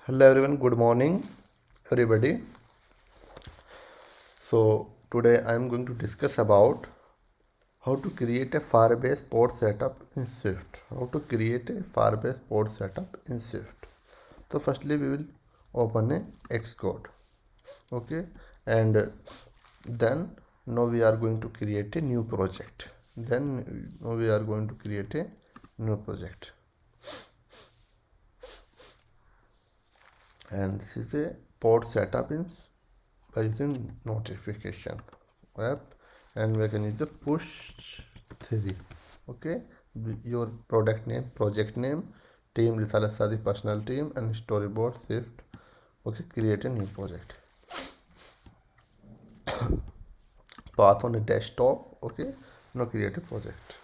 Hello everyone, good morning everybody. So today I am going to discuss about how to create a FireBase pod setup in Swift. How to create a FireBase pod setup in Swift. So firstly we will open a Xcode. Okay, and then now we are going to create a new project. Then now we are going to create a new project. And this is a pod setup in by using notification app, and we can use the push 3. Okay, your product name, project name, team Risala Sadi personal team, and storyboard shift. Okay, create a new project. Path on a desktop. Okay, now create a project.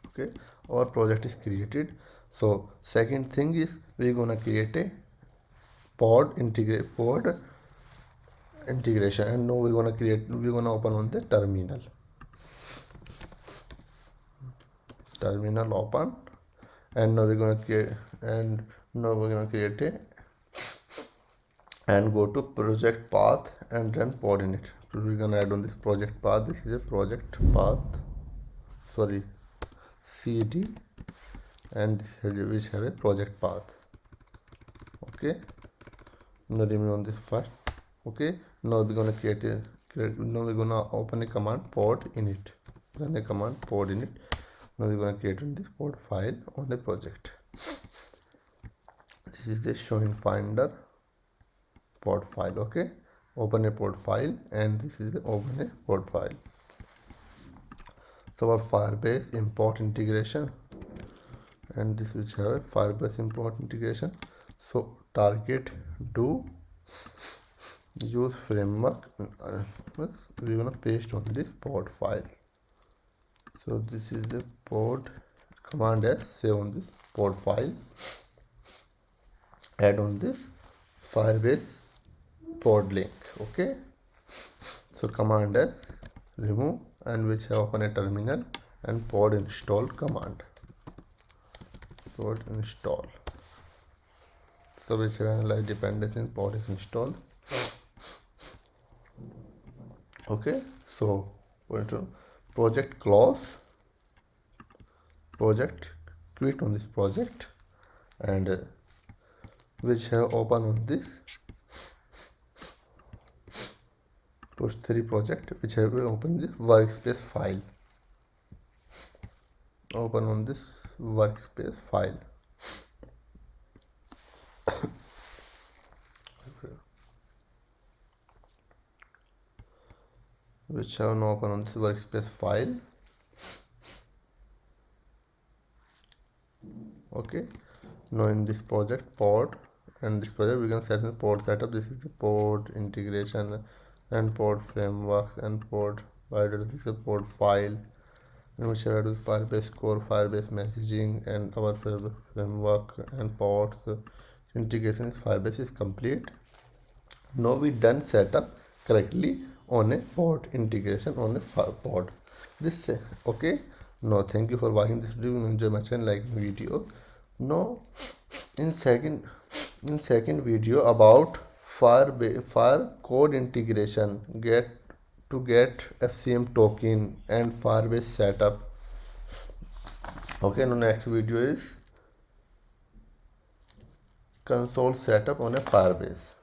Okay, our project is created. So second thing is we're gonna create a pod integration, and now we're gonna open on the terminal open, and now we're gonna create a and go to project path and run pod in it. So we're gonna add on this project path. This is a project path, sorry, cd, and this has which have a project path. Okay, now remove on this first. Okay, now we're gonna now we're gonna open a command pod init. Run a command pod init. Now we're gonna create this pod file on the project. This is the show in finder pod file. Okay, open a pod file, and this is the open a pod file. So our FireBase import integration, and this which have a FireBase import integration. So target do use framework. We're gonna paste on this pod file. So this is the pod command as save on this pod file. Add on this FireBase pod link. Okay, so command as remove, and which have open a terminal, and pod install command. Pod install. So which have analyze dependency in pod is installed. Okay, so going to project close, project quit on this project, and which have open on this push 3 project, which have open this workspace file. Open on this workspace file. Which have now open on this workspace file. Okay, now in this project pod, and this project we can set the pod setup. This is the pod integration and pod frameworks and pod provider. This is a pod file, and which have added FireBase core, FireBase messaging, and our framework and pods. Integration is FireBase is complete. Now we done setup correctly on a pod integration on a pod. This okay. Now thank you for watching this video. Enjoy my channel, like video. Now in second video about fire code integration, get FCM token and FireBase setup. Okay, now next video is console setup on a FireBase.